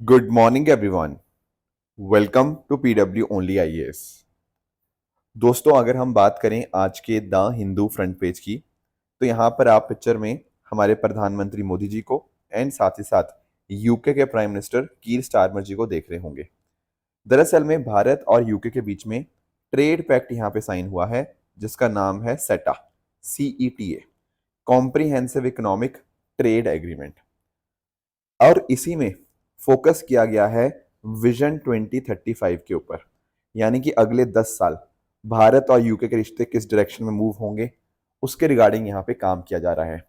Good morning everyone. Welcome to PW only IAS. दोस्तों, अगर हम बात करें आज के द हिंदू फ्रंट पेज की, तो यहाँ पर आप पिक्चर में हमारे प्रधानमंत्री मोदी जी को एंड साथ ही साथ यूके के प्राइम मिनिस्टर कीर स्टारमर जी को देख रहे होंगे। दरअसल में भारत और यूके के बीच में ट्रेड पैक्ट यहाँ पे साइन हुआ है, जिसका नाम है सेटा, CETA, comprehensive economic trade agreement. और इसी में फोकस किया गया है विजन 2035 के ऊपर, यानी कि अगले 10 साल भारत और यूके के रिश्ते किस डायरेक्शन में मूव होंगे, उसके रिगार्डिंग यहाँ पे काम किया जा रहा है।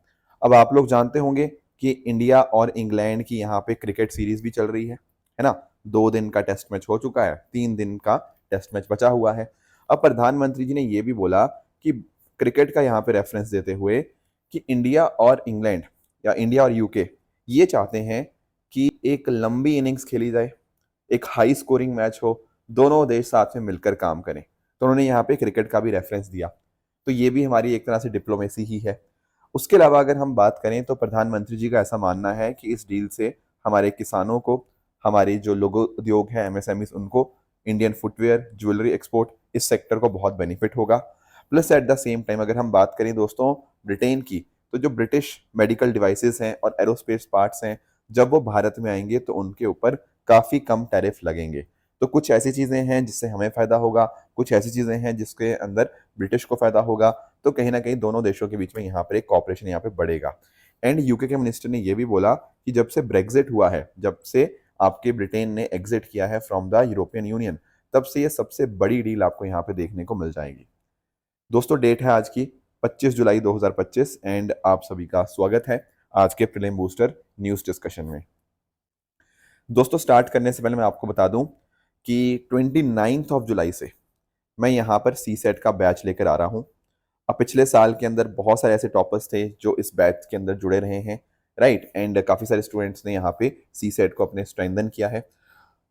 अब आप लोग जानते होंगे कि इंडिया और इंग्लैंड की यहाँ पे क्रिकेट सीरीज भी चल रही है ना। 2 दिन का टेस्ट मैच हो चुका है, 3 दिन का टेस्ट मैच बचा हुआ है। अब प्रधानमंत्री जी ने ये भी बोला कि क्रिकेट का यहाँ पे रेफरेंस देते हुए कि इंडिया और इंग्लैंड या इंडिया और यूके ये चाहते हैं कि एक लंबी इनिंग्स खेली जाए, एक हाई स्कोरिंग मैच हो, दोनों देश साथ में मिलकर काम करें। तो उन्होंने यहाँ पे क्रिकेट का भी रेफरेंस दिया। तो ये भी हमारी एक तरह से डिप्लोमेसी ही है। उसके अलावा अगर हम बात करें तो प्रधानमंत्री जी का ऐसा मानना है कि इस डील से हमारे किसानों को, हमारे जो लोगो उद्योग है, MSMEs, उनको, इंडियन फुटवेयर, ज्वेलरी एक्सपोर्ट, इस सेक्टर को बहुत बेनिफिट होगा। Plus at the same time अगर हम बात करें दोस्तों ब्रिटेन की, तो जो ब्रिटिश मेडिकल डिवाइसेस हैं और एरोस्पेस पार्ट्स हैं, जब वो भारत में आएंगे तो उनके ऊपर काफ़ी कम टैरिफ लगेंगे। तो कुछ ऐसी चीज़ें हैं जिससे हमें फ़ायदा होगा, कुछ ऐसी चीज़ें हैं जिसके अंदर ब्रिटिश को फ़ायदा होगा। तो कहीं ना कहीं दोनों देशों के बीच में यहाँ पर एक कॉपरेशन यहाँ पे बढ़ेगा। एंड यूके के मिनिस्टर ने ये भी बोला कि जब से ब्रेग्जिट हुआ है, जब से आपके ब्रिटेन ने एग्जिट किया है फ्रॉम द यूरोपियन यूनियन, तब से ये सबसे बड़ी डील आपको यहाँ पे देखने को मिल जाएगी। दोस्तों, डेट है आज की 25 जुलाई 2025 एंड आप सभी का स्वागत है आज के प्रीलिम बूस्टर न्यूज़ डिस्कशन में। दोस्तों, स्टार्ट करने से पहले मैं आपको बता दूं कि 29 ऑफ जुलाई से मैं यहाँ पर सी सेट का बैच लेकर आ रहा हूँ। अब पिछले साल के अंदर बहुत सारे ऐसे टॉपर्स थे जो इस बैच के अंदर जुड़े रहे हैं, राइट, एंड काफ़ी सारे स्टूडेंट्स ने यहाँ पे सी सेट को अपने स्ट्रेंथन किया है।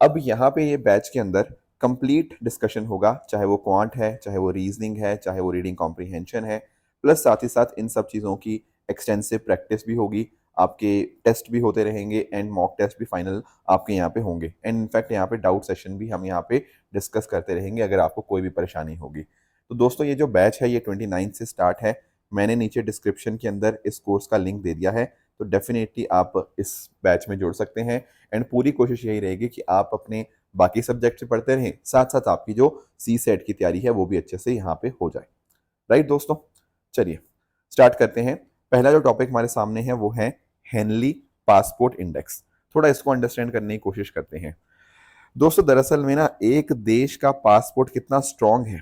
अब यहाँ पे ये बैच के अंदर कंप्लीट डिस्कशन होगा, चाहे वो क्वांट है, चाहे वो रीजनिंग है, चाहे वो रीडिंग कॉम्प्रिहेंशन है। प्लस साथ ही साथ इन सब चीज़ों की एक्सटेंसिव प्रैक्टिस भी होगी, आपके टेस्ट भी होते रहेंगे एंड मॉक टेस्ट भी फाइनल आपके यहाँ पे होंगे। एंड इनफैक्ट यहाँ पे डाउट सेशन भी हम यहाँ पे डिस्कस करते रहेंगे अगर आपको कोई भी परेशानी होगी। तो दोस्तों, ये जो बैच है ये 29 से स्टार्ट है। मैंने नीचे डिस्क्रिप्शन के अंदर इस कोर्स का लिंक दे दिया है, तो डेफिनेटली आप इस बैच में जुड़ सकते हैं। एंड पूरी कोशिश यही रहेगी कि आप अपने बाकी सब्जेक्ट से पढ़ते रहें, साथ साथ आपकी जो सी सेट की तैयारी है वो भी अच्छे से यहाँ पे हो जाए। राइट दोस्तों, चलिए स्टार्ट करते हैं। पहला जो टॉपिक हमारे सामने है वो है हेनली पासपोर्ट इंडेक्स। थोड़ा इसको अंडरस्टैंड करने की कोशिश करते हैं। दोस्तों, दरअसल में ना एक देश का पासपोर्ट कितना स्ट्रांग है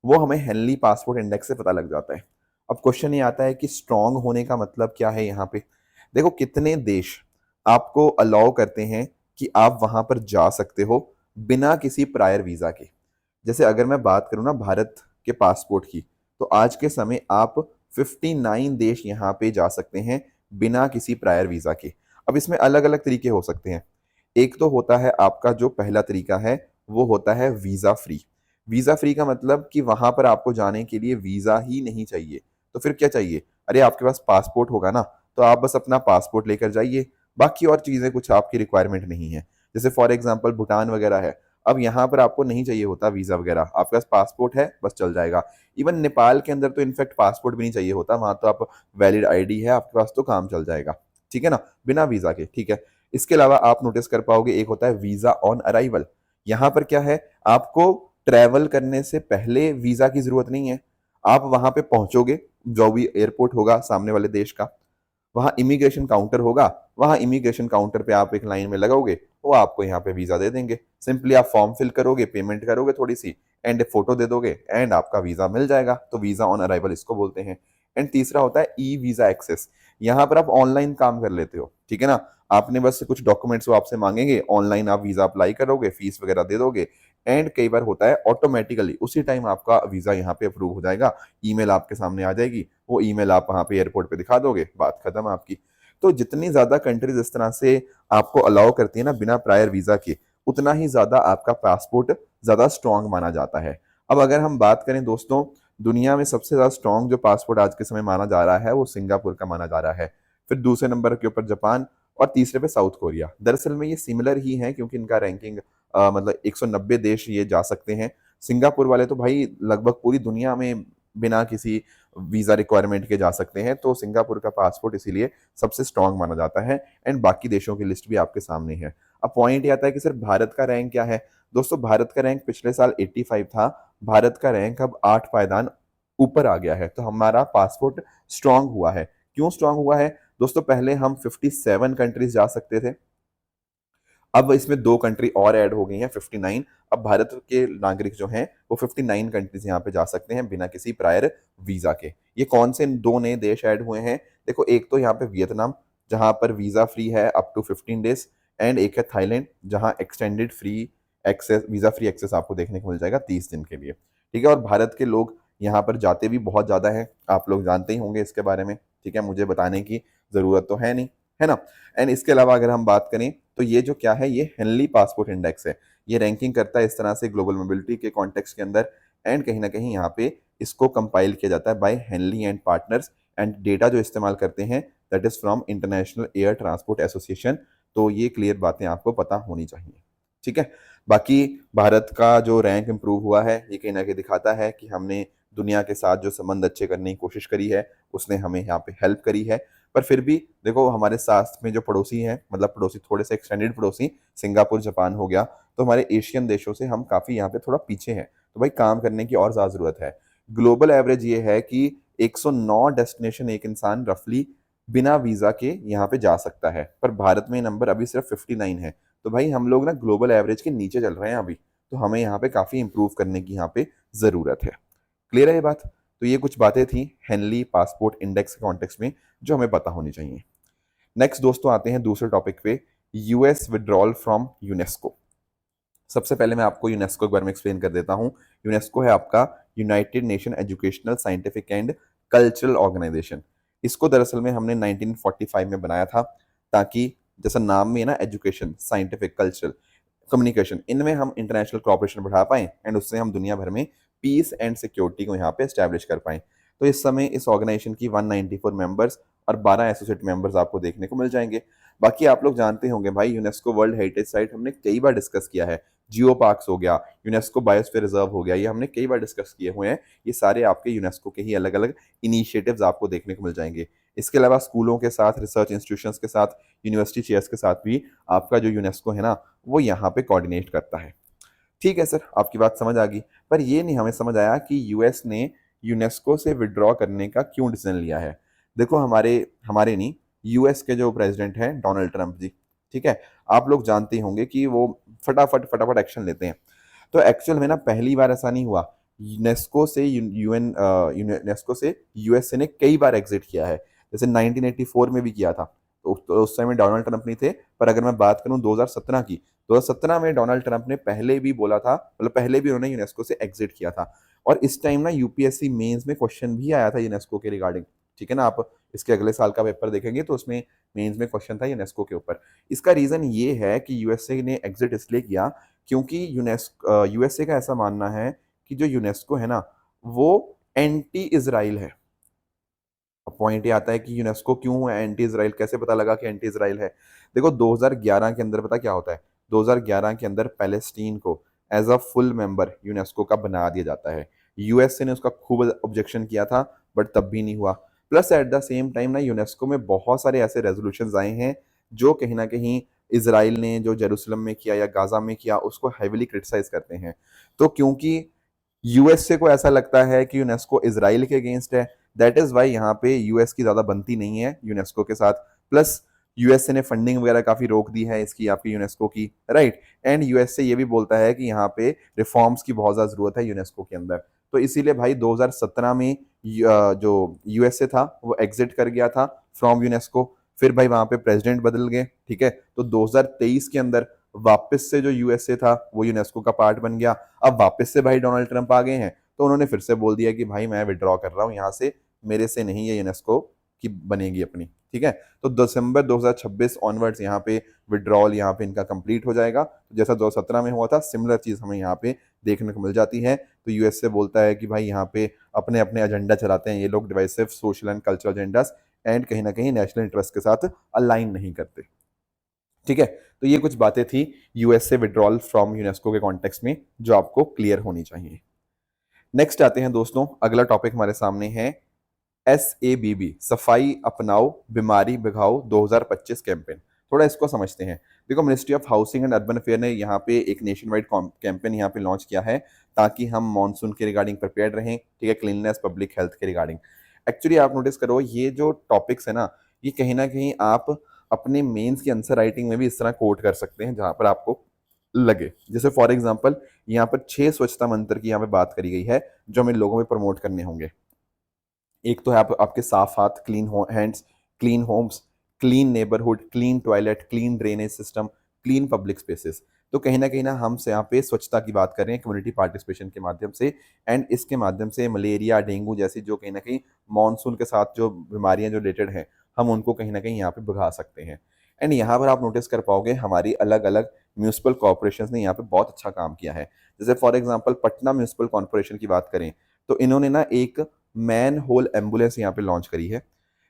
वो हमें हेनली पासपोर्ट इंडेक्स से पता लग जाता है। अब क्वेश्चन ये आता है कि स्ट्रांग होने का मतलब क्या है यहाँ पे। देखो, कितने देश आपको अलाउ करते हैं कि आप वहां पर जा सकते हो बिना किसी प्रायर वीजा के। जैसे अगर मैं बात करूं ना भारत के पासपोर्ट की, तो आज के समय आप 59 देश यहाँ पे जा सकते हैं बिना किसी प्रायर वीजा के। अब इसमें अलग अलग तरीके हो सकते हैं। एक तो होता है आपका जो पहला तरीका है वो होता है वीजा फ्री। वीजा फ्री का मतलब कि वहां पर आपको जाने के लिए वीजा ही नहीं चाहिए। तो फिर क्या चाहिए? अरे, आपके पास पासपोर्ट होगा ना, तो आप बस अपना पासपोर्ट लेकर जाइए, बाकी और चीजें कुछ आपकी रिक्वायरमेंट नहीं है। जैसे फॉर एग्जाम्पल भूटान वगैरह है, अब यहाँ पर आपको नहीं चाहिए होता वीजा वगैरह, आपके पास पासपोर्ट है बस चल जाएगा। इवन नेपाल के अंदर तो इनफैक्ट पासपोर्ट भी नहीं चाहिए होता, वहां तो आप वैलिड आईडी है आपके पास तो काम चल जाएगा, ठीक है ना, बिना वीजा के, ठीक है। इसके अलावा आप नोटिस कर पाओगे एक होता है वीजा ऑन अराइवल। यहाँ पर क्या है, आपको ट्रैवल करने से पहले वीजा की जरूरत नहीं है। आप वहां पे पहुंचोगे, जो भी एयरपोर्ट होगा सामने वाले देश का, वहां इमिग्रेशन काउंटर होगा, वहां इमिग्रेशन काउंटर पे आप एक लाइन में लगोगे, वो आपको यहाँ पे वीजा दे देंगे। सिंपली आप फॉर्म फिल करोगे, पेमेंट करोगे थोड़ी सी, एंड फोटो दे दोगे एंड आपका वीजा मिल जाएगा। तो वीजा ऑन अराइवल इसको बोलते हैं। एंड तीसरा होता है ई वीजा एक्सेस। यहाँ पर आप ऑनलाइन काम कर लेते हो, ठीक है ना। आपने बस कुछ डॉक्यूमेंट्स वो आपसे मांगेंगे, ऑनलाइन आप वीजा अप्लाई करोगे, फीस वगैरह दे दोगे, एंड कई बार होता है ऑटोमेटिकली उसी टाइम आपका वीजा यहाँ पे अप्रूव हो जाएगा। ईमेल आपके सामने आ जाएगी, वो ईमेल आप वहां पे एयरपोर्ट पे दिखा दोगे, बात खत्म आपकी। तो जितनी ज्यादा कंट्रीज इस तरह से आपको अलाउ करती है ना बिना प्रायर वीजा के, उतना ही ज्यादा आपका पासपोर्ट ज्यादा स्ट्रांग माना जाता है। अब अगर हम बात करें दोस्तों, दुनिया में सबसे ज्यादा स्ट्रांग जो पासपोर्ट आज के समय माना जा रहा है वो सिंगापुर का माना जा रहा है। फिर दूसरे नंबर के ऊपर जापान, और तीसरे पे साउथ कोरिया। दरअसल में ये सिमिलर ही है क्योंकि इनका रैंकिंग मतलब 190 देश ये जा सकते हैं। सिंगापुर वाले तो भाई लगभग पूरी दुनिया में बिना किसी वीज़ा रिक्वायरमेंट के जा सकते हैं, तो सिंगापुर का पासपोर्ट इसीलिए सबसे स्ट्रांग माना जाता है। एंड बाकी देशों की लिस्ट भी आपके सामने है। अब पॉइंट ये आता है कि सिर्फ भारत का रैंक क्या है। दोस्तों भारत का रैंक पिछले साल 85 था, भारत का रैंक अब 8 पायदान ऊपर आ गया है। तो हमारा पासपोर्ट स्ट्रांग हुआ है। क्यों स्ट्रांग हुआ है दोस्तों? पहले हम 57 कंट्रीज जा सकते थे, अब इसमें 2 कंट्री और ऐड हो गई हैं, 59। अब भारत के नागरिक जो हैं वो 59 कंट्रीज यहाँ पे जा सकते हैं बिना किसी प्रायर वीजा के। ये कौन से 2 नए देश ऐड हुए हैं? देखो एक तो यहाँ पे वियतनाम जहाँ पर वीजा फ्री है अप टू 15 डेज, एंड एक है थाईलैंड जहाँ extended free access, visa free access आपको देखने को मिल जाएगा 30 दिन के लिए। ठीक है, और भारत के लोग यहाँ पर जाते भी बहुत ज्यादा हैं, आप लोग जानते ही होंगे इसके बारे में। ठीक है, मुझे बताने की जरूरत तो है नहीं, है ना। एंड इसके अलावा अगर हम बात करें तो ये जो क्या है, ये हेनली पासपोर्ट इंडेक्स है। ये रैंकिंग करता है इस तरह से ग्लोबल मोबिलिटी के कॉन्टेक्स्ट के अंदर, एंड कहीं ना कहीं यहाँ पे इसको कंपाइल किया जाता है by Henley and Partners. And data जो इस्तेमाल करते हैं that is from International Air Transport Association. तो ये क्लियर बातें आपको पता होनी चाहिए। ठीक है, बाकी भारत का जो रैंक इंप्रूव हुआ है ये कहीं ना कहीं दिखाता है कि हमने दुनिया के साथ जो संबंध अच्छे करने की कोशिश करी है उसने हमें यहाँ पे हेल्प करी है। पर फिर भी देखो हमारे साथ में जो पड़ोसी हैं, मतलब पड़ोसी थोड़े से एक्सटेंडेड पड़ोसी, सिंगापुर जापान हो गया, तो हमारे एशियन देशों से हम काफी यहाँ पे थोड़ा पीछे हैं। तो भाई काम करने की और ज्यादा जरूरत है। ग्लोबल एवरेज ये है कि 109 डेस्टिनेशन एक इंसान रफली बिना वीजा के यहाँ पे जा सकता है, पर भारत में नंबर अभी सिर्फ 59 है। तो भाई हम लोग ना ग्लोबल एवरेज के नीचे चल रहे हैं अभी, तो हमें यहाँ पे काफी इंप्रूव करने की यहाँ पे जरूरत है। क्लियर है ये बात? तो ये कुछ बातें थी हेनली पासपोर्ट इंडेक्स के कॉन्टेक्स्ट में जो हमें पता होनी चाहिए। नेक्स्ट दोस्तों आते हैं दूसरे टॉपिक पे, यूएस विड्रॉल फ्रॉम यूनेस्को। सबसे पहले मैं आपको यूनेस्को के बारे में एक्सप्लेन कर देता हूँ। यूनेस्को है आपका United Nation Educational Scientific and Cultural Organization. इसको दरअसल में हमने 1945 में बनाया था, ताकि जैसा नाम में है ना, एजुकेशन, साइंटिफिक, कल्चरल, कम्युनिकेशन, इनमें हम इंटरनेशनल कॉपरेशन बढ़ा पाएं एंड उससे हम दुनिया भर में पीस एंड सिक्योरिटी को यहाँ पे एस्टैब्लिश कर पाएं। तो इस समय इस ऑर्गेनाइजेशन की 194 मेंबर्स और 12 एसोसिएट मेंबर्स आपको देखने को मिल जाएंगे। बाकी आप लोग जानते होंगे भाई, यूनेस्को वर्ल्ड हेरिटेज साइट हमने कई बार डिस्कस किया है। जियो पार्क्स हो गया, यूनेस्को बायोस्फीयर रिजर्व हो गया, ये हमने कई बार डिस्कस किए हुए हैं। ये सारे आपके यूनेस्को के ही अलग अलग इनिशिएटिव्स आपको देखने को मिल जाएंगे। इसके अलावा स्कूलों के साथ, रिसर्च इंस्टीट्यूशंस के साथ, यूनिवर्सिटी चेयर्स के साथ भी आपका जो यूनेस्को है ना वो यहाँ पे कोऑर्डिनेट करता है। ठीक है सर, आपकी बात समझ आ गई, पर ये नहीं हमें समझ आया कि यूएस ने यूनेस्को से विड्रॉ करने का क्यों डिसीजन लिया है। देखो हमारे हमारे नहीं, यूएस के जो प्रेसिडेंट हैं डोनाल्ड ट्रंप जी, ठीक है, आप लोग जानते ही होंगे कि वो फटाफट फटाफट एक्शन लेते हैं। तो एक्चुअल में ना पहली बार ऐसा नहीं हुआ। यूनेस्को से यूनेस्को से यूएसए ने कई बार एग्जिट किया है, जैसे 1984 में भी किया था। तो उस समय डोनाल्ड ट्रंप नहीं थे। पर अगर मैं बात करूं 2017 की, 2017 में डोनाल्ड ट्रंप ने पहले भी बोला था, मतलब पहले भी उन्होंने यूनेस्को से एग्जिट किया था। और इस टाइम ना यूपीएससी मेंस में क्वेश्चन भी आया था यूनेस्को के रिगार्डिंग। ठीक है ना, आप इसके अगले साल का पेपर देखेंगे तो उसमें मेंस में क्वेश्चन था यूनेस्को के ऊपर। इसका रीजन ये है कि यूएसए ने एग्जिट इसलिए किया क्योंकि यूएसए का ऐसा मानना है कि जो यूनेस्को है ना वो एंटी इजराइल है। अब पॉइंट ये आता है कि यूनेस्को क्यों है एंटी इजराइल, कैसे पता लगा कि एंटी इजराइल है? देखो 2011 के अंदर पता क्या होता है, 2011 के अंदर पैलेस्टीन को as a full member UNESCO का बना दिया जाता है। यूएसए ने उसका खूब ऑब्जेक्शन किया था, बट तब भी नहीं हुआ। Plus at the same time ना यूनेस्को में बहुत सारे ऐसे रेजोल्यूशंस आए हैं जो कहीं ना कहीं इसराइल ने जो जेरूसलम में किया या गाजा में किया उसको हैविली क्रिटिसाइज करते हैं। तो क्योंकि यूएसए को ऐसा लगता है कि यूनेस्को इसराइल के अगेंस्ट है, दैट इज वाई यहाँ पे यूएस की ज्यादा बनती नहीं है यूनेस्को के साथ। प्लस यूएसए ने फंडिंग वगैरह काफी रोक दी है इसकी, आपकी यूनेस्को की, राइट। एंड यूएसए ये भी बोलता है कि यहाँ पे रिफॉर्म्स की बहुत ज्यादा जरूरत है यूनेस्को के अंदर। तो इसीलिए भाई 2017 में जो यूएसए था वो एग्जिट कर गया था फ्रॉम यूनेस्को। फिर भाई वहां पे प्रेसिडेंट बदल गए, ठीक है, तो 2023 के अंदर वापस से जो यूएसए था वो यूनेस्को का पार्ट बन गया। अब वापस से भाई डोनाल्ड ट्रंप आ गए हैं, तो उन्होंने फिर से बोल दिया कि भाई मैं विड्रॉ कर रहा हूँ यहाँ से, मेरे से नहीं है यूनेस्को की बनेगी अपनी। ठीक है, तो दिसंबर 2026 ऑनवर्ड्स यहाँ पे विड्रॉल यहाँ पे इनका कंप्लीट हो जाएगा। तो जैसा 2017 में हुआ था सिमिलर चीज हमें यहाँ पे देखने को मिल जाती है। तो यूएसए बोलता है कि भाई यहाँ पे अपने अपने एजेंडा चलाते हैं ये लोग, divisive social and cultural agendas, and कहीं ना कहीं नेशनल इंटरेस्ट के साथ अलाइन नहीं करते। ठीक है, तो ये कुछ बातें थी यूएस से विड्रॉल फ्रॉम यूनेस्को के कॉन्टेक्स्ट में जो आपको क्लियर होनी चाहिए। नेक्स्ट आते हैं दोस्तों, अगला टॉपिक हमारे सामने है SABB, सफाई अपनाओ बीमारी भगाओ 2025 कैंपेन। थोड़ा इसको समझते हैं। देखो, ministry of housing and urban affair ने यहाँ पे एक नेशन वाइड कैंपेन यहाँ पे लॉन्च किया है ताकि हम मानसून के रिगार्डिंग प्रिपेयर रहें, ठीक है, क्लीननेस पब्लिक हेल्थ के रिगार्डिंग। एक्चुअली आप नोटिस करो, ये जो टॉपिक्स है ना, ये कहीं ना कहीं आप अपने मेंस की आंसर राइटिंग में भी इस तरह कोट कर सकते हैं जहां पर आपको लगे। जैसे फॉर एग्जाम्पल यहाँ पर 6 स्वच्छता मंत्र की यहाँ पे बात करी गई है जो हमें लोगों में प्रमोट करने होंगे। एक तो है आपके साफ हाथ, clean hands, clean homes, clean neighbourhood, clean toilet, clean drainage system, clean public spaces. तो कहीं ना हम से यहाँ पे स्वच्छता की बात कर रहे हैं कम्युनिटी पार्टिसिपेशन के माध्यम से, एंड इसके माध्यम से मलेरिया डेंगू जैसी जो कहीं ना कहीं मानसून के साथ जो बीमारियां जो रिलेटेड हैं, हम उनको कहीं ना कहीं यहाँ पे भगा सकते हैं। एंड यहाँ पर आप नोटिस कर पाओगे हमारी अलग अलग म्यूनसिपल कॉरपोरेशन ने यहाँ पे बहुत अच्छा काम किया है। जैसे for example Patna municipal corporation की बात करें तो इन्होंने ना एक मैन होल एम्बुलेंस यहाँ पे लॉन्च करी है।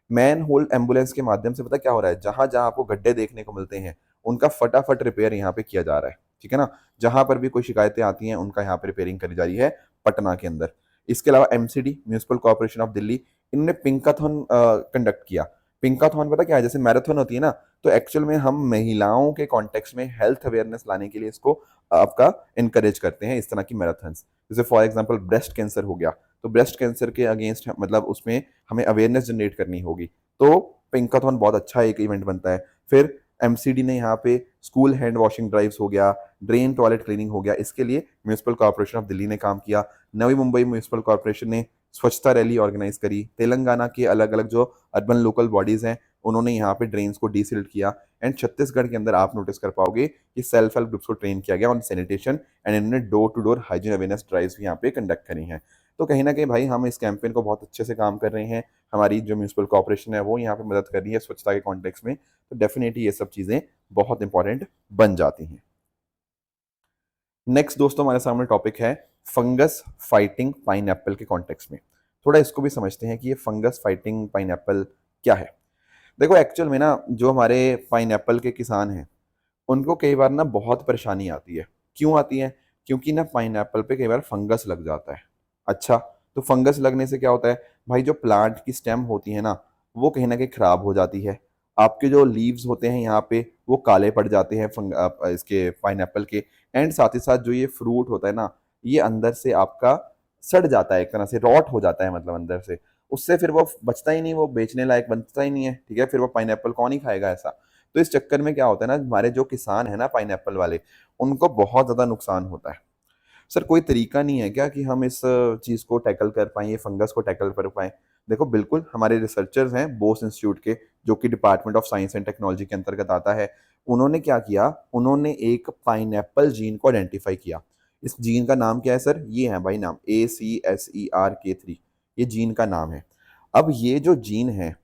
मैन होल एम्बुलेंस के माध्यम से पता क्या हो रहा है, जहां जहां आपको गड्ढे देखने को मिलते हैं उनका फटाफट रिपेयर यहाँ पे किया जा रहा है, ठीक है ना। जहां पर भी कोई शिकायतें आती हैं उनका यहाँ पे रिपेयरिंग करी जा रही है पटना के अंदर। इसके अलावा MCD municipal corporation of Delhi, इन्होंने पिंकाथॉन कंडक्ट किया। पिंकाथॉन पता क्या है, जैसे मैराथन होती है ना, तो एक्चुअल में हम महिलाओं के कॉन्टेक्स्ट में हेल्थ अवेयरनेस लाने के लिए इसको आपका इनकरेज करते हैं, इस तरह की मैराथन्स। जैसे फॉर एग्जाम्पल ब्रेस्ट कैंसर हो गया, तो ब्रेस्ट कैंसर के अगेंस्ट मतलब उसमें हमें अवेयरनेस जनरेट करनी होगी, तो पिंकाथॉन बहुत अच्छा एक इवेंट बनता है। फिर MCD ने यहाँ पे स्कूल हैंड वॉशिंग ड्राइव्स हो गया, ड्रेन टॉयलेट क्लीनिंग हो गया, इसके लिए म्यूनसिपल कॉर्पोरेशन ऑफ दिल्ली ने काम किया। नवी मुंबई म्यूनसिपल कॉर्पोरेशन ने स्वच्छता रैली ऑर्गेनाइज करी। तेलंगाना के अलग अलग जो अर्बन लोकल बॉडीज हैं उन्होंने यहाँ पे ड्रेन्स को डीसिल्ट किया। एंड छत्तीसगढ़ के अंदर आप नोटिस कर पाओगे कि सेल्फ हेल्प ग्रुप्स को ट्रेन किया गया ऑन सैनिटेशन, एंड इन्होंने door to door hygiene awareness drives भी यहाँ पे कंडक्ट करी हैं। तो कहीं ना कहीं भाई हम इस कैंपेन को बहुत अच्छे से काम कर रहे हैं। हमारी जो म्यूनसिपल कॉर्पोरेशन है वो यहाँ पे मदद कर रही है स्वच्छता के कॉन्टेक्स्ट में, तो डेफिनेटली ये सब चीज़ें बहुत इंपॉर्टेंट बन जाती हैं। नेक्स्ट दोस्तों हमारे सामने टॉपिक है फंगस फाइटिंग पाइनएप्पल के कॉन्टेक्स्ट में। थोड़ा इसको भी समझते हैं कि ये फंगस फाइटिंग पाइनएप्पल क्या है। देखो, एक्चुअल में ना जो हमारे पाइनएप्पल के किसान हैं उनको कई बार ना बहुत परेशानी आती है। क्यों आती है? क्योंकि ना पाइनएप्पल पे कई बार फंगस लग जाता है। अच्छा, तो फंगस लगने से क्या होता है भाई, जो प्लांट की स्टेम होती है ना वो कहीं ना कहीं खराब हो जाती है। आपके जो लीव्स होते हैं यहाँ पे वो काले पड़ जाते हैं इसके पाइनएप्पल के। एंड साथ ही साथ जो ये फ्रूट होता है ना, ये अंदर से आपका सड़ जाता है, एक तरह से रॉट हो जाता है, मतलब अंदर से। उससे फिर वो बचता ही नहीं, वो बेचने लायक बनता ही नहीं है, ठीक है। फिर वो पाइनएप्पल कौन ही खाएगा ऐसा। तो इस चक्कर में क्या होता है ना, हमारे जो किसान है ना पाइनएप्पल वाले, उनको बहुत ज्यादा नुकसान होता है। सर कोई तरीका नहीं है क्या कि हम इस चीज़ को टैकल कर पाएँ, ये फंगस को टैकल कर पाएँ? देखो बिल्कुल, हमारे रिसर्चर्स हैं बोस इंस्टीट्यूट के, जो कि department of science and technology के अंतर्गत आता है। उन्होंने क्या किया, उन्होंने एक पाइनएप्पल जीन को आइडेंटिफाई किया। इस जीन का नाम क्या है सर? ये है भाई नाम ACSERK3, ये जीन का नाम है। अब ये जो जीन है,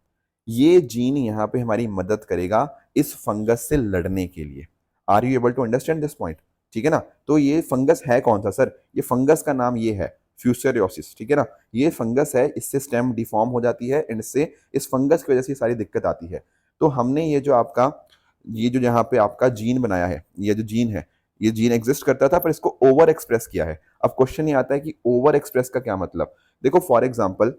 ये जीन यहाँ पे हमारी मदद करेगा इस फंगस से लड़ने के लिए। Are you able to understand this point? ठीक है ना। तो ये फंगस है कौन सा सर? ये फंगस का नाम ये है फ्यूसेरियोसिस, ठीक है ना। ये फंगस है, इससे स्टेम डिफॉर्म हो जाती है एंड इससे इस फंगस की वजह से ये सारी दिक्कत आती है। तो हमने ये जो आपका ये जो यहाँ पे आपका जीन बनाया है, ये जो जीन है, ये जीन एग्जिस्ट करता था पर इसको ओवर एक्सप्रेस किया है। अब क्वेश्चन ये आता है कि ओवर एक्सप्रेस का क्या मतलब। देखो फॉर एग्जाम्पल,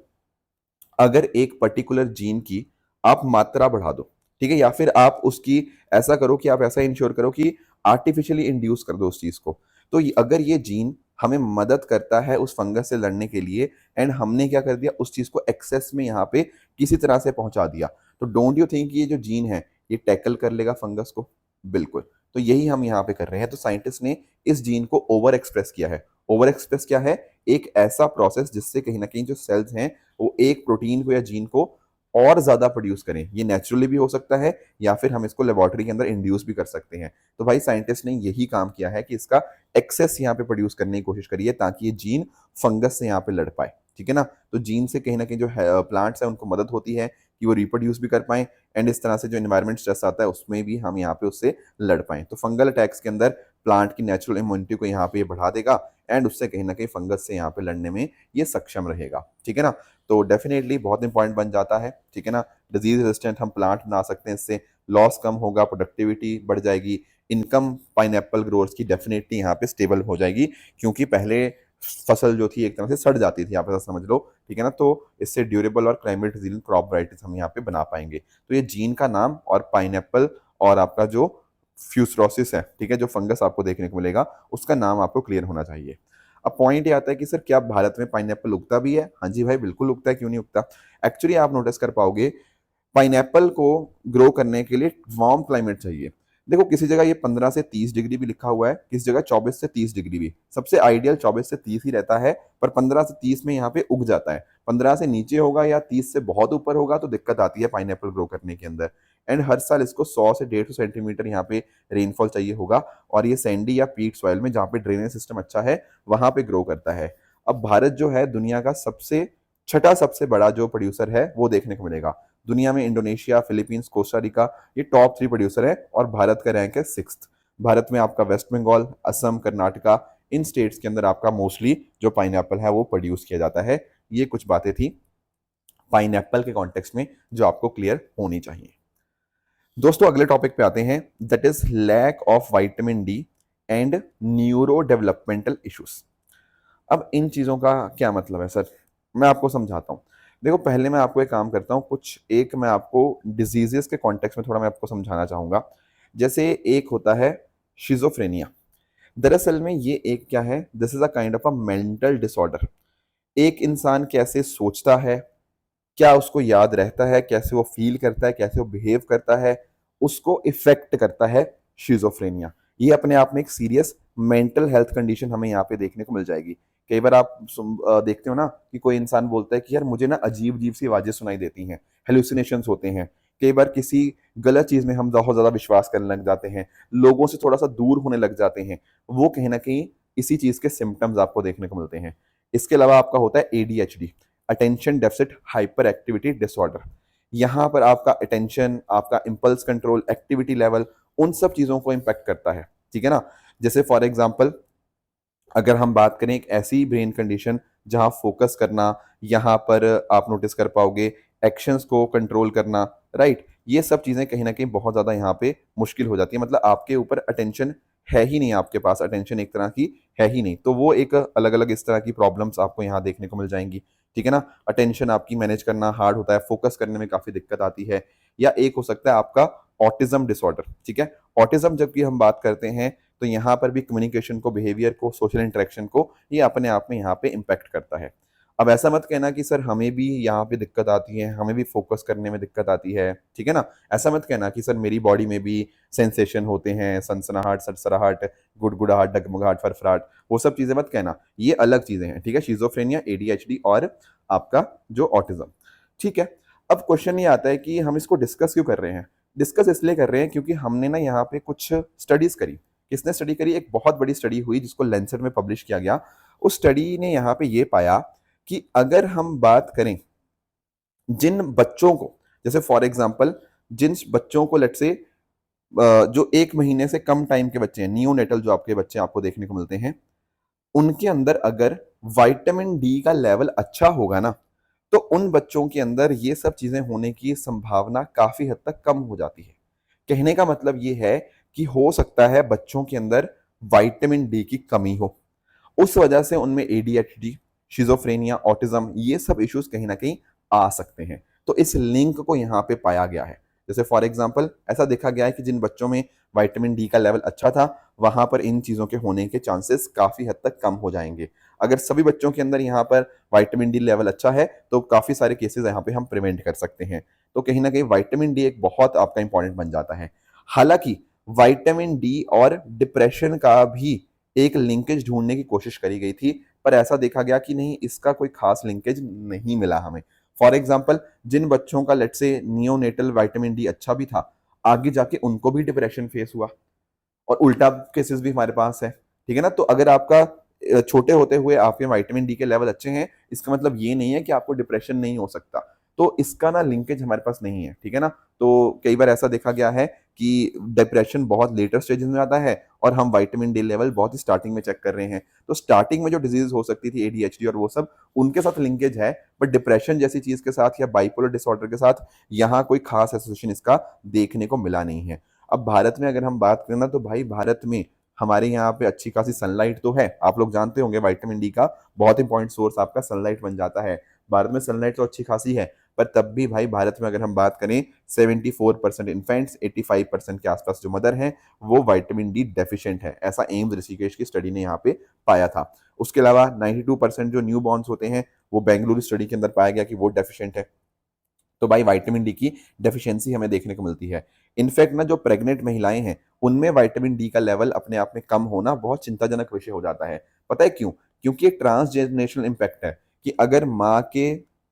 अगर एक पर्टिकुलर जीन की आप मात्रा बढ़ा दो, ठीक है, या फिर आप उसकी ऐसा करो कि आप ऐसा इंश्योर करो कि आर्टिफिशियली इंड्यूस कर दो उस चीज को, तो अगर ये जीन हमें मदद करता है उस फंगस से लड़ने के लिए, एंड हमने क्या कर दिया, उस चीज को एक्सेस में यहाँ पे किसी तरह से पहुंचा दिया, तो डोंट यू थिंक ये जो जीन है ये टैकल कर लेगा फंगस को? बिल्कुल। तो यही हम यहाँ पे कर रहे हैं। तो साइंटिस्ट ने इस जीन को ओवर एक्सप्रेस किया है। ओवर एक्सप्रेस क्या है? एक ऐसा प्रोसेस जिससे कहीं ना कहीं जो सेल्स हैं वो एक प्रोटीन को या जीन को और ज्यादा प्रोड्यूस करें। ये नेचुरली भी हो सकता है या फिर हम इसको लेबोरेटरी के अंदर इंड्यूस भी कर सकते हैं। तो भाई साइंटिस्ट ने यही काम किया है कि इसका एक्सेस यहाँ पे प्रोड्यूस करने की कोशिश करिए ताकि ये जीन फंगस से यहाँ पे लड़ पाए, ठीक है ना। तो जीन से कहीं ना कहीं जो प्लांट्स है उनको मदद होती है कि वो रिप्रोड्यूस भी कर पाए, एंड इस तरह से जो इन्वायरमेंट स्ट्रेस आता है उसमें भी हम यहाँ पे उससे लड़ पाए। तो फंगल अटैक्स के अंदर प्लांट की नेचुरल इम्यूनिटी को यहाँ पे बढ़ा देगा एंड उससे कहीं ना कहीं फंगस से यहाँ पे लड़ने में ये सक्षम रहेगा, ठीक है ना। तो डेफिनेटली बहुत इंपॉर्टेंट बन जाता है, ठीक है ना। डिजीज रेजिस्टेंट हम प्लांट बना सकते हैं, इससे लॉस कम होगा, प्रोडक्टिविटी बढ़ जाएगी, इनकम पाइनएप्पल ग्रोअर्स की डेफिनेटली यहाँ पे स्टेबल हो जाएगी, क्योंकि पहले फसल जो थी एक तरह से सड़ जाती थी, आप ऐसा समझ लो, ठीक है ना। तो इससे ड्यूरेबल और क्लाइमेट रेजिलिएंट क्रॉप वैरायटीज हम यहाँ पे बना पाएंगे। तो ये जीन का नाम और पाइनएप्पल और आपका जो फ्यूसरोसिस है, ठीक है, जो फंगस आपको देखने को मिलेगा, उसका नाम आपको क्लियर होना चाहिए। अब पॉइंट ये आता है कि सर क्या भारत में पाइनएप्पल उगता भी है? हाँ जी भाई, बिल्कुल उगता है, क्यों नहीं उगता। एक्चुअली आप नोटिस कर पाओगे पाइनएप्पल को ग्रो करने के लिए वार्म क्लाइमेट चाहिए। देखो किसी जगह ये 15 से 30 डिग्री भी लिखा हुआ है, किसी जगह 24 से 30 डिग्री भी। सबसे आइडियल 24 से 30 ही रहता है, पर 15 से 30 में यहाँ पे उग जाता है। 15 से नीचे होगा या 30 से बहुत ऊपर होगा तो दिक्कत आती है पाइनएप्पल ग्रो करने के अंदर। एंड हर साल इसको 100 से 150 सेंटीमीटर यहाँ पे रेनफॉल चाहिए होगा, और ये सैंडी या पीट सॉइल में जहाँ पे ड्रेनेज सिस्टम अच्छा है वहां पे ग्रो करता है। अब भारत जो है दुनिया का छठा सबसे बड़ा जो प्रोड्यूसर है वो देखने को मिलेगा। दुनिया में इंडोनेशिया, फिलीपींस, कोस्टारिका ये टॉप 3 प्रोड्यूसर है, और भारत का रैंक है 6th। भारत में आपका वेस्ट बंगाल, असम, कर्नाटका, इन स्टेट्स के अंदर आपका मोस्टली जो पाइनएप्पल है वो प्रोड्यूस किया जाता है। ये कुछ बातें थी पाइनएप्पल के कॉन्टेक्स्ट में जो आपको क्लियर होनी चाहिए। दोस्तों अगले टॉपिक पे आते हैं, that is lack of vitamin D and neuro developmental issues. अब इन चीजों का क्या मतलब है सर, मैं आपको समझाता हूँ। देखो पहले मैं आपको एक काम करता हूँ, मैं आपको डिजीजेस के कॉन्टेक्स्ट में थोड़ा मैं आपको समझाना चाहूंगा। जैसे एक होता है शिजोफ्रेनिया। दरअसल में ये एक क्या है, this is a kind of a mental disorder. एक इंसान कैसे सोचता है, क्या उसको याद रहता है, कैसे वो फील करता है, कैसे वो बिहेव करता है, उसको इफेक्ट करता है शिजोफ्रेनिया। ये अपने आप में एक सीरियस मेंटल हेल्थ कंडीशन हमें यहाँ पे देखने को मिल जाएगी। कई बार आप देखते हो ना कि कोई इंसान बोलता है कि यार मुझे ना अजीब अजीब सी आवाजें सुनाई देती हैं, हेलुसिनेशंस होते हैं। कई बार किसी गलत चीज में हम बहुत ज्यादा विश्वास करने लग जाते हैं, लोगों से थोड़ा सा दूर होने लग जाते हैं, वो कहीं ना कहीं इसी चीज के सिम्टम्स आपको देखने को मिलते हैं। इसके अलावा आपका होता है ADHD, attention deficit hyper activity disorder. यहां पर आपका अटेंशन, आपका इंपल्स कंट्रोल, एक्टिविटी लेवल, उन सब चीजों को इंपैक्ट करता है, ठीक है ना। जैसे फॉर एग्जांपल अगर हम बात करें एक ऐसी ब्रेन कंडीशन जहां फोकस करना, यहां पर आप नोटिस कर पाओगे एक्शंस को कंट्रोल करना, राइट, ये सब चीजें कहीं ना कहीं बहुत ज्यादा यहाँ पे मुश्किल हो जाती है। मतलब आपके ऊपर अटेंशन है ही नहीं, आपके पास अटेंशन एक तरह की है ही नहीं, तो वो एक अलग अलग इस तरह की प्रॉब्लम्स आपको यहाँ देखने को मिल जाएंगी, ठीक है ना। अटेंशन आपकी मैनेज करना हार्ड होता है, फोकस करने में काफी दिक्कत आती है। या एक हो सकता है आपका ऑटिज्म डिसऑर्डर, ठीक है। ऑटिज्म जबकि हम बात करते हैं तो यहाँ पर भी कम्युनिकेशन को, बिहेवियर को, सोशल इंटरेक्शन को ये अपने आप में यहाँ पे इम्पैक्ट करता है। अब ऐसा मत कहना कि सर हमें भी यहाँ पे दिक्कत आती है, हमें भी फोकस करने में दिक्कत आती है, ठीक है ना। ऐसा मत कहना कि सर मेरी बॉडी में भी सेंसेशन होते हैं, सनसनाहट, सरसराहट, गुड़गुड़ाहट, डगमगाहट, फरफराहट, वो सब चीजें मत कहना, ये अलग चीजें हैं, ठीक है। शिजोफ्रेनिया, एडीएचडी और आपका जो ऑटिज्म, ठीक है। अब क्वेश्चन ये आता है कि हम इसको डिस्कस क्यों कर रहे हैं। डिस्कस इसलिए कर रहे हैं क्योंकि हमने ना यहाँ पे कुछ स्टडीज करी। किसने स्टडी करी? एक बहुत बड़ी स्टडी हुई जिसको लेंसेट में पब्लिश किया गया। उस स्टडी ने यहाँ पे ये पाया कि अगर हम बात करें जिन बच्चों को, जैसे फॉर एग्जांपल जिन बच्चों को लेट से जो 1 महीने से कम टाइम के बच्चे हैं, नियोनेटल जो आपके बच्चे आपको देखने को मिलते हैं, उनके अंदर अगर विटामिन डी का लेवल अच्छा होगा ना, तो उन बच्चों के अंदर ये सब चीजें होने की संभावना काफी हद तक कम हो जाती है। कहने का मतलब ये है कि हो सकता है बच्चों के अंदर विटामिन डी की कमी हो, उस वजह से उनमें एडीएचडी, शिजोफ्रेनिया, ऑटिज्म ये सब इश्यूज कहीं ना कहीं आ सकते हैं। तो इस लिंक को यहाँ पे पाया गया है। जैसे फॉर एग्जाम्पल ऐसा देखा गया है कि जिन बच्चों में विटामिन डी का लेवल अच्छा था वहां पर इन चीजों के होने के चांसेस काफी हद तक कम हो जाएंगे। अगर सभी बच्चों के अंदर यहाँ पर विटामिन डी लेवल अच्छा है तो काफी सारे केसेस यहाँ पे हम प्रिवेंट कर सकते हैं। तो कहीं ना कहीं विटामिन डी एक बहुत आपका इंपॉर्टेंट बन जाता है। हालांकि विटामिन डी और डिप्रेशन का भी एक लिंकेज ढूंढने की कोशिश करी गई थी, पर ऐसा देखा गया कि नहीं, इसका कोई खास लिंकेज नहीं मिला हमें। फॉर एग्जाम्पल जिन बच्चों का लेट से नियोनेटल विटामिन डी अच्छा भी था, आगे जाके उनको भी डिप्रेशन फेस हुआ, और उल्टा केसेस भी हमारे पास है, ठीक है ना। तो अगर आपका छोटे होते हुए आपके विटामिन डी के लेवल अच्छे हैं, इसका मतलब ये नहीं है कि आपको डिप्रेशन नहीं हो सकता। तो इसका ना लिंकेज हमारे पास नहीं है, ठीक है ना। तो कई बार ऐसा देखा गया है कि डिप्रेशन बहुत लेटर स्टेजेस में आता है और हम विटामिन डी लेवल बहुत ही स्टार्टिंग में चेक कर रहे हैं। तो स्टार्टिंग में जो डिजीज हो सकती थी एडीएचडी और वो सब, उनके साथ लिंकेज है, बट डिप्रेशन जैसी चीज के साथ या बाइपोलर डिसऑर्डर के साथ यहाँ कोई खास एसोसिएशन इसका देखने को मिला नहीं है। अब भारत में अगर हम बात करें ना, तो भाई भारत में हमारे यहाँ पे अच्छी खासी सनलाइट तो है, आप लोग जानते होंगे विटामिन डी का बहुत इंपॉर्टेंट सोर्स आपका सनलाइट बन जाता है। भारत में सनलाइट तो अच्छी खासी है, पर तब भी भाई भारत में अगर हम बात करें 74% इन्फेंट्स, 85% के आसपास जो मदर हैं वो विटामिन डी डेफिशिएंट है, ऐसा एम्स ऋषिकेश की स्टडी ने यहाँ पे पाया था। उसके अलावा 92% जो न्यू बॉर्न्स होते हैं वो बेंगलुरु स्टडी के अंदर पाया गया कि वो डेफिशिएंट है। तो भाई विटामिन डी की डेफिशिएंसी हमें देखने को मिलती है। इनफैक्ट ना जो प्रेग्नेंट महिलाएं हैं उनमें विटामिन डी का लेवल अपने आप में कम होना बहुत चिंताजनक विषय हो जाता है। पता है क्यों? क्योंकि एक ट्रांसजेनरेशनल इम्पैक्ट है कि अगर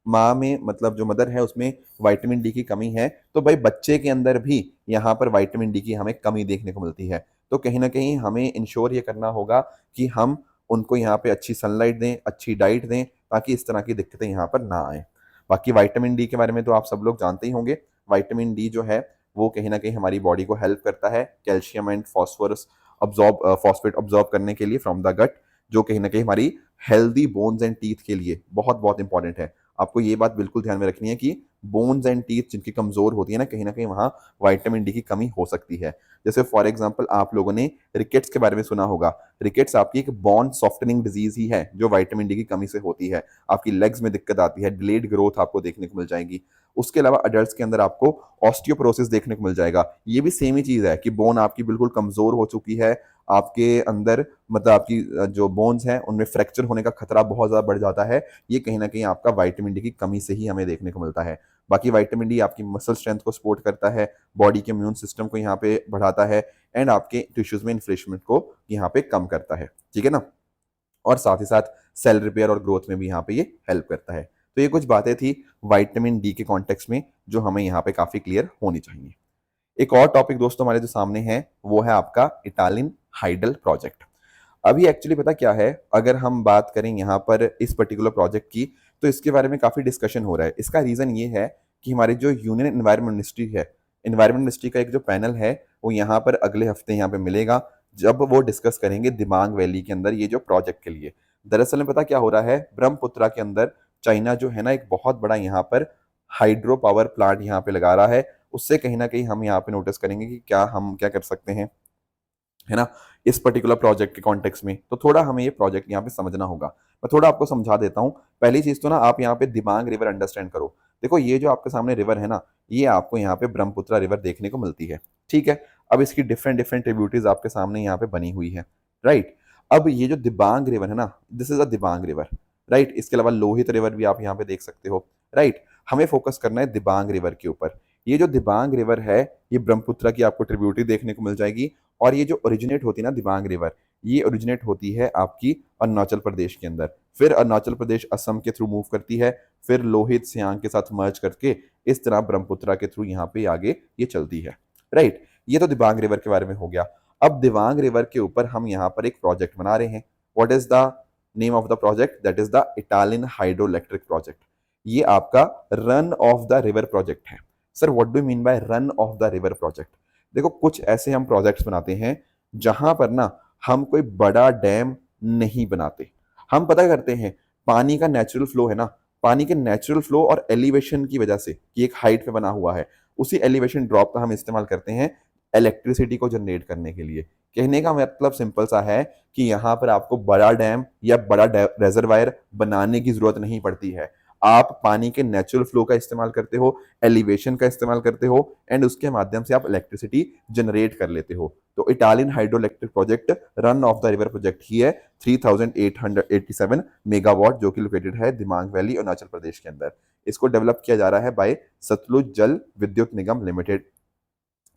माँ में मतलब जो मदर है उसमें विटामिन डी की कमी है, तो भाई बच्चे के अंदर भी यहाँ पर विटामिन डी की हमें कमी देखने को मिलती है। तो कहीं ना कहीं हमें इंश्योर ये करना होगा कि हम उनको यहाँ पे अच्छी सनलाइट दें, अच्छी डाइट दें, ताकि इस तरह की दिक्कतें यहाँ पर ना आए। बाकी विटामिन डी के बारे में तो आप सब लोग जानते ही होंगे। विटामिन डी जो है वो कहीं ना कहीं हमारी बॉडी को हेल्प करता है calcium and phosphorus phosphate absorb करने के लिए फ्रॉम द गट, जो कहीं ना कहीं हमारी हेल्दी बोन्स एंड टीथ के लिए बहुत बहुत इंपॉर्टेंट है। आपको ये बात बिल्कुल ध्यान में रखनी है कि बोन्स एंड टीथ जिनकी कमजोर होती है ना, कहीं ना कहीं वहाँ विटामिन डी की कमी हो सकती है। जैसे फॉर एग्जांपल आप लोगों ने रिकेट्स के बारे में सुना होगा। रिकेट्स आपकी एक बोन सॉफ्टनिंग डिजीज ही है जो विटामिन डी की कमी से होती है। आपकी लेग्स में दिक्कत आती है, डिलेड ग्रोथ आपको देखने को मिल जाएगी। उसके अलावा अडल्ट के अंदर आपको ऑस्टियोपोरोसिस देखने को मिल जाएगा। ये भी सेम ही चीज है कि बोन आपकी बिल्कुल कमजोर हो चुकी है, आपके अंदर मतलब आपकी जो बोन्स हैं उनमें फ्रैक्चर होने का खतरा बहुत ज्यादा बढ़ जाता है। ये कहीं ना कहीं आपका विटामिन डी की कमी से ही हमें देखने को मिलता है। बाकी विटामिन डी आपकी मसल स्ट्रेंथ को सपोर्ट करता है, बॉडी के इम्यून सिस्टम को यहाँ पे बढ़ाता है एंड आपके टिश्यूज में इन्फ्लेमेशन को यहाँ पे कम करता है, ठीक है ना। और साथ ही साथ सेल रिपेयर और ग्रोथ में भी यहाँ पे ये हेल्प करता है। तो ये कुछ बातें थी विटामिन डी के कॉन्टेक्स्ट में जो हमें यहाँ पे काफी क्लियर होनी चाहिए। एक और टॉपिक दोस्तों हमारे जो सामने है वो है आपका इटालियन हाइडल प्रोजेक्ट। अभी एक्चुअली पता क्या है, अगर हम बात करें यहाँ पर इस पर्टिकुलर प्रोजेक्ट की, तो इसके बारे में काफी डिस्कशन हो रहा है। इसका रीजन ये है कि हमारी जो यूनियन एनवायरमेंट मिनिस्ट्री है, एनवायरमेंट मिनिस्ट्री का एक जो पैनल है वो यहाँ पर अगले हफ्ते यहाँ पे मिलेगा, जब वो डिस्कस करेंगे दिबांग वैली के अंदर ये जो प्रोजेक्ट के लिए। दरअसल में पता क्या हो रहा है, ब्रह्मपुत्रा के अंदर चाइना जो है ना एक बहुत बड़ा यहाँ पर हाइड्रो पावर प्लांट यहाँ पे लगा रहा है। उससे कहीं ना कहीं हम यहाँ पे नोटिस करेंगे कि क्या हम क्या कर सकते हैं, है ना, इस पर्टिकुलर प्रोजेक्ट के कॉन्टेक्स्ट में। तो थोड़ा हमें ये प्रोजेक्ट यहाँ पे समझना होगा। मैं थोड़ा आपको समझा देता हूँ। पहली चीज तो ना आप यहाँ पे दिबांग रिवर अंडरस्टैंड करो। देखो ये जो आपके सामने रिवर है ना, ये आपको यहाँ पे ब्रह्मपुत्रा रिवर देखने को मिलती है, ठीक है। अब इसकी डिफरेंट डिफरेंट ट्रिब्यूटरीज आपके सामने यहाँ पे बनी हुई है, राइट। अब ये जो दिबांग रिवर है ना, this is a Dibang river, right. इसके अलावा लोहित रिवर भी आप यहाँ पे देख सकते हो, राइट। हमें फोकस करना है दिबांग रिवर के ऊपर। ये जो दिबांग रिवर है ये ब्रह्मपुत्रा की आपको ट्रिब्यूटरी देखने को मिल जाएगी। और ये जो ओरिजिनेट होती है ना दिबांग रिवर, ये ओरिजिनेट होती है आपकी अरुणाचल प्रदेश के अंदर, फिर अरुणाचल प्रदेश असम के थ्रू मूव करती है, फिर लोहित सियांग के साथ मर्ज करके इस तरह ब्रह्मपुत्रा के थ्रू यहाँ पे आगे ये चलती है, राइट। ये तो दिबांग रिवर के बारे में हो गया। अब दिबांग रिवर के ऊपर हम यहाँ पर एक प्रोजेक्ट बना रहे हैं। What is the name of the project? That is the Etalin hydro electric project. ये आपका run of the river project है। Sir what do mean by run of the river project? देखो कुछ ऐसे हम प्रोजेक्ट्स बनाते हैं जहां पर ना हम कोई बड़ा डैम नहीं बनाते। हम पता करते हैं पानी का नेचुरल फ्लो है ना, पानी के नेचुरल फ्लो और एलिवेशन की वजह से कि एक हाइट पे बना हुआ है, उसी एलिवेशन ड्रॉप का हम इस्तेमाल करते हैं इलेक्ट्रिसिटी को जनरेट करने के लिए। कहने का मतलब सिंपल सा है कि यहाँ पर आपको बड़ा डैम या बड़ा रेजरवायर बनाने की जरूरत नहीं पड़ती है। आप पानी के नेचुरल फ्लो का इस्तेमाल करते हो, एलिवेशन का इस्तेमाल करते हो एंड उसके माध्यम से आप इलेक्ट्रिसिटी जनरेट कर लेते हो। तो Etalin hydro electric project run of the river project ही है 3887 मेगावाट, जो कि लोकेटेड है दिबांग वैली अरुणाचल प्रदेश के अंदर। इसको डेवलप किया जा रहा है बाय सतलुज जल विद्युत निगम लिमिटेड,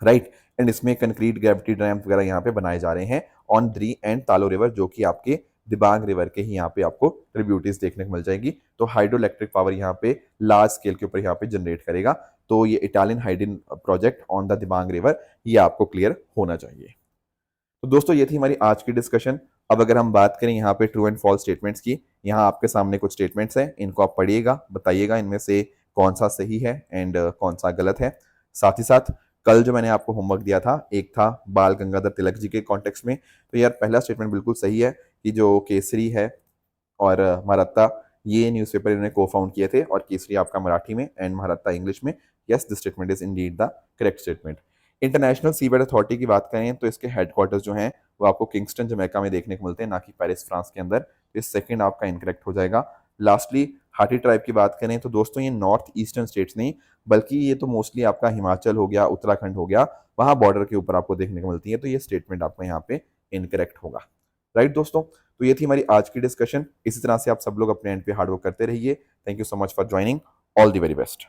राइट। एंड इसमें कंक्रीट ग्रेविटी डैम वगैरह यहाँ पे बनाए जा रहे हैं ऑन द्री एंड तालो रिवर, जो कि आपके दिबांग रिवर के ही यहाँ पे आपको ट्रिब्यूटरीज देखने को मिल जाएगी। तो हाइड्रो इलेक्ट्रिक पावर यहाँ पे लार्ज स्केल के ऊपर यहाँ पे जनरेट करेगा। तो ये Italian hidden project on the Dibang river, ये आपको क्लियर होना चाहिए। तो दोस्तों ये थी हमारी आज की डिस्कशन। अब अगर हम बात करें यहाँ पे ट्रू एंड फॉल्स स्टेटमेंट्स की, यहाँ आपके सामने कुछ स्टेटमेंट्स हैं, इनको आप पढ़िएगा, बताइएगा इनमें से कौन सा सही है एंड कौन सा गलत है। साथ ही साथ कल जो मैंने आपको होमवर्क दिया था, एक था बाल गंगाधर तिलक जी के कॉन्टेक्स्ट में, तो यार पहला स्टेटमेंट बिल्कुल सही है कि जो केसरी है और महारत्ता, ये न्यूज़पेपर इन्होंने को फाउंड किए थे, और केसरी आपका मराठी में एंड महारत्ता इंग्लिश में। Yes, this statement is Indeed the correct statement. International seabed authority की बात करें तो इसके हेडक्वार्टर्स जो हैं वो आपको किंगस्टन जमैका में देखने को मिलते हैं, ना कि पेरिस फ्रांस के अंदर। तो इस सेकंड आपका इनकरेक्ट हो जाएगा। लास्टली हाटी ट्राइब की बात करें तो दोस्तों ये नॉर्थ ईस्टर्न स्टेट्स नहीं, बल्कि ये तो मोस्टली आपका हिमाचल हो गया, उत्तराखंड हो गया, वहाँ बॉर्डर के ऊपर आपको देखने को मिलती है। तो ये स्टेटमेंट आपका यहाँ पे इनकरेक्ट होगा। राइट दोस्तों, तो ये थी हमारी आज की डिस्कशन। इसी तरह से आप सब लोग अपने एंड पे हार्डवर्क करते रहिए। Thank you so much for joining. All the very best.